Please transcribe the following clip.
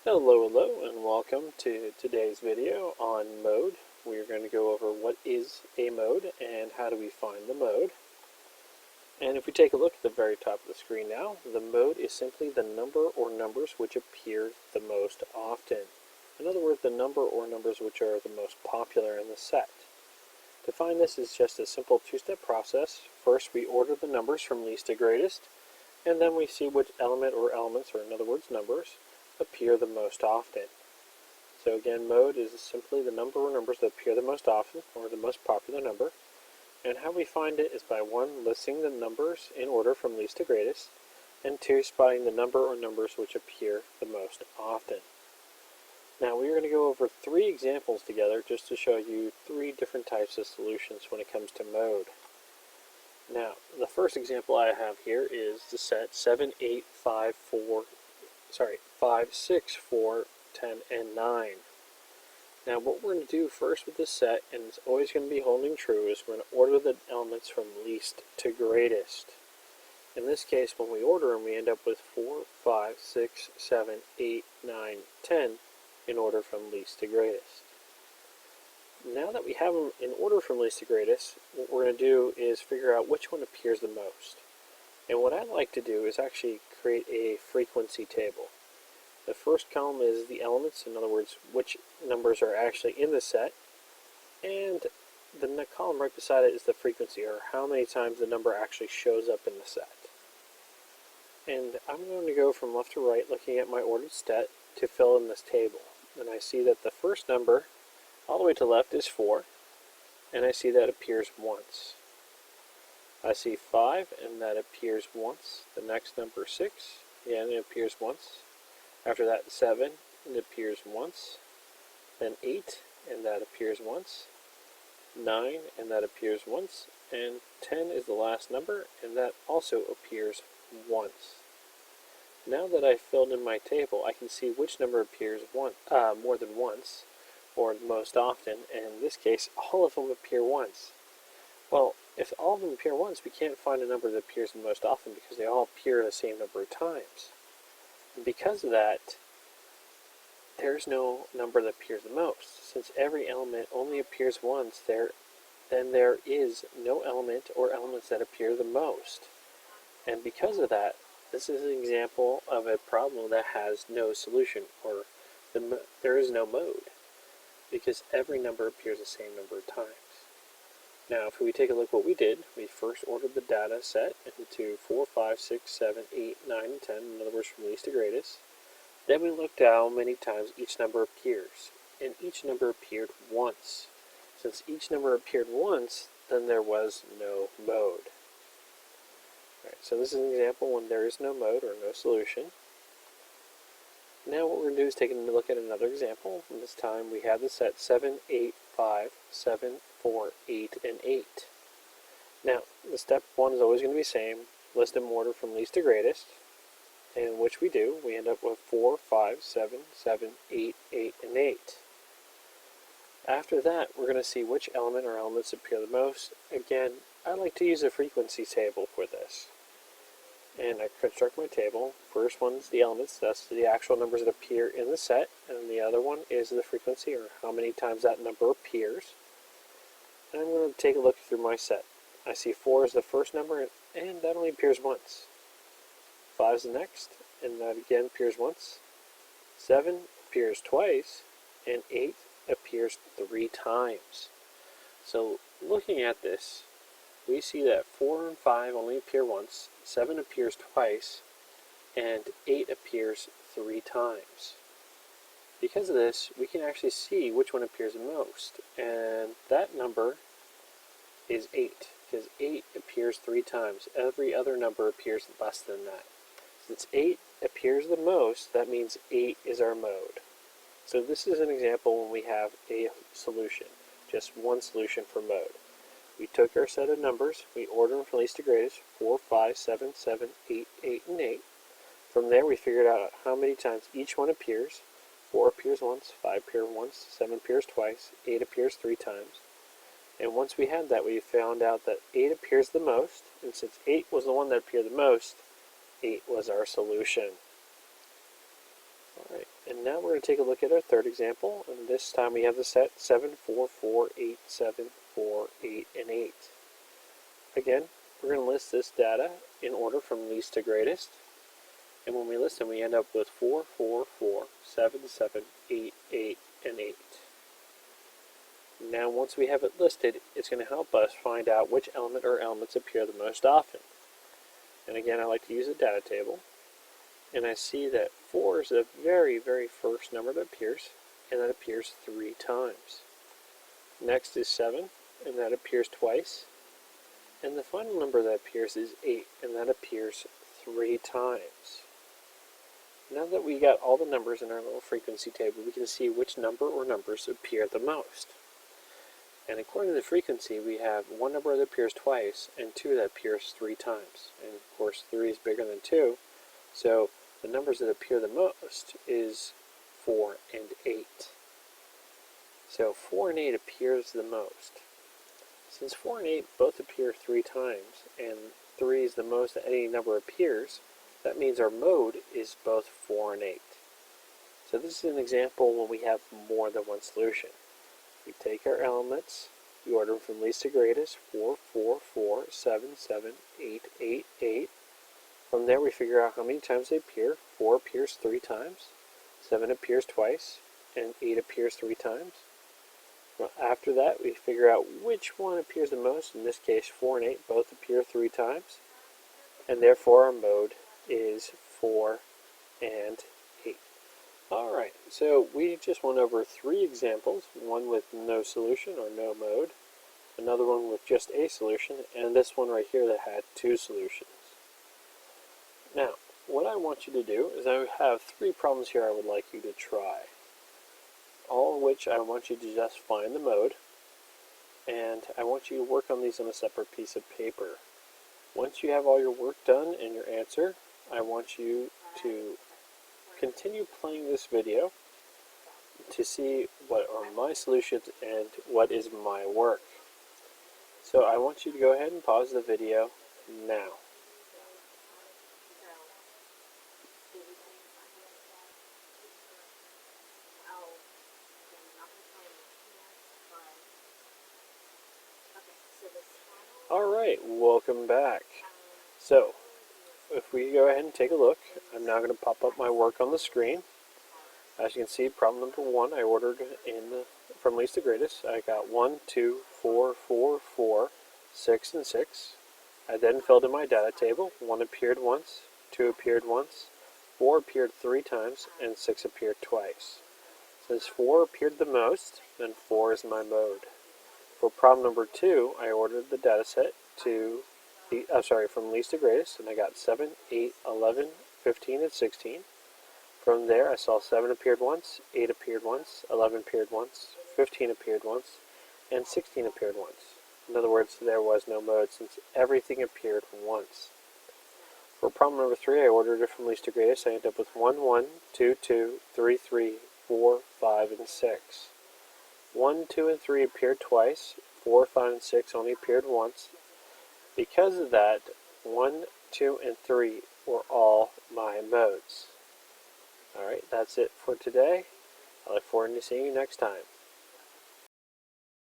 Hello, and welcome to today's video on mode. We're going to go over what is a mode and how do we find the mode. And if we take a look at the very top of the screen now, the mode is simply the number or numbers which appear the most often. In other words, the number or numbers which are the most popular in the set. To find this is just a simple two-step process. First, we order the numbers from least to greatest, and then we see which element or elements, or in other words, numbers, appear the most often. So again, mode is simply the number or numbers that appear the most often, or the most popular number. And how we find it is by 1, listing the numbers in order from least to greatest, and 2, spotting the number or numbers which appear the most often. Now we are going to go over 3 examples together just to show you 3 different types of solutions when it comes to mode. Now, the first example I have here is the set 7, 8, 5, 6, 4, 10, and 9. Now what we're going to do first with this set, and it's always going to be holding true, is we're going to order the elements from least to greatest. In this case, when we order them, we end up with 4, 5, 6, 7, 8, 9, 10 in order from least to greatest. Now that we have them in order from least to greatest, what we're going to do is figure out which one appears the most. And what I'd like to do is actually create a frequency table. The first column is the elements, in other words, which numbers are actually in the set, and the column right beside it is the frequency, or how many times the number actually shows up in the set. And I'm going to go from left to right looking at my ordered set to fill in this table. And I see that the first number all the way to the left is 4, and I see that appears once. I see 5, and that appears once. The next number 6, again, it appears once. After that, 7, it appears once. Then 8, and that appears once. 9, and that appears once. And 10 is the last number, and that also appears once. Now that I've filled in my table, I can see which number appears more than once, or most often, and in this case, all of them appear once. Well, if all of them appear once, we can't find a number that appears the most often because they all appear the same number of times. And because of that, there's no number that appears the most. Since every element only appears once, then there is no element or elements that appear the most. And because of that, this is an example of a problem that has no solution, or there is no mode, because every number appears the same number of times. Now, if we take a look at what we did, we first ordered the data set into 4, 5, 6, 7, 8, 9, and 10, in other words, from least to greatest. Then we looked at how many times each number appears, and each number appeared once. Since each number appeared once, then there was no mode. Alright, so this is an example when there is no mode or no solution. Now what we're going to do is take a look at another example, and this time we have the set 7, 8, 5, 7, 4, 8, and 8. Now, the step 1 is always going to be the same. List them in order from least to greatest, and which we do. We end up with 4, 5, 7, 7, 8, 8, and 8. After that, we're going to see which element or elements appear the most. Again, I like to use a frequency table for this. And I construct my table. First one is the elements, that's the actual numbers that appear in the set, and the other one is the frequency, or how many times that number appears. And I'm going to take a look through my set. I see 4 is the first number, and that only appears once. 5 is the next, and that again appears once. 7 appears twice, and 8 appears 3 times. So looking at this, we see that 4 and 5 only appear once, 7 appears twice, and 8 appears 3 times. Because of this, we can actually see which one appears the most, and that number is 8, because 8 appears 3 times. Every other number appears less than that. Since 8 appears the most, that means 8 is our mode. So this is an example when we have a solution, just one solution for mode. We took our set of numbers, we ordered them from least to greatest, 4, 5, 7, 7, 8, 8, and 8. From there we figured out how many times each one appears. 4 appears once, 5 appears once, 7 appears twice, 8 appears 3 times. And once we had that, we found out that 8 appears the most, and since 8 was the one that appeared the most, 8 was our solution. Alright, And now we're going to take a look at our third example, and this time we have the set 7, 4, 4, 8, 7, 4, 8, and 8. Again, we're going to list this data in order from least to greatest, and when we list them we end up with 4, 4, 4, 7, 7, 8, 8, and 8. Now once we have it listed, it's going to help us find out which element or elements appear the most often. And again, I like to use a data table. And I see that 4 is the very, very first number that appears, and that appears 3 times. Next is 7, and that appears twice. And the final number that appears is 8, and that appears 3 times. Now that we got all the numbers in our little frequency table, we can see which number or numbers appear the most. And according to the frequency, we have one number that appears twice, and 2 that appears 3 times. And of course, 3 is bigger than 2, so the numbers that appear the most is 4 and 8. So 4 and 8 appears the most. Since 4 and 8 both appear 3 times, and 3 is the most that any number appears, that means our mode is both 4 and 8. So this is an example when we have more than one solution. We take our elements, we order them from least to greatest, 4, 4, 4, 7, 7, 8, 8, 8. From there we figure out how many times they appear. 4 appears 3 times, 7 appears twice, and 8 appears 3 times. Well, after that we figure out which one appears the most. In this case 4 and 8 both appear 3 times, and therefore our mode is 4 and 8. Alright, so we just went over 3 examples, one with no solution or no mode, another one with just a solution, and this one right here that had 2 solutions. Now, what I want you to do is I have 3 problems here I would like you to try. All of which I want you to just find the mode, and I want you to work on these on a separate piece of paper. Once you have all your work done and your answer, I want you to continue playing this video to see what are my solutions and what is my work. So I want you to go ahead and pause the video now. Alright, welcome back. So, if we go ahead and take a look, I'm now going to pop up my work on the screen. As you can see, problem number 1 I ordered from least to greatest. I got 1, 2, 4, 4, 4, 6, and 6. I then filled in my data table. 1 appeared once, 2 appeared once, 4 appeared 3 times, and 6 appeared twice. Since 4 appeared the most, then 4 is my mode. For problem number 2, I ordered the data set from least to greatest, and I got 7, 8, 11, 15, and 16. From there, I saw 7 appeared once, 8 appeared once, 11 appeared once, 15 appeared once, and 16 appeared once. In other words, there was no mode since everything appeared once. For problem number 3, I ordered it from least to greatest. I ended up with 1, 1, 2, 2, 3, 3, 4, 5, and 6. 1, 2, and 3 appeared twice. 4, 5, and 6 only appeared once. Because of that, 1, 2, and 3 were all my modes. Alright, that's it for today. I look forward to seeing you next time.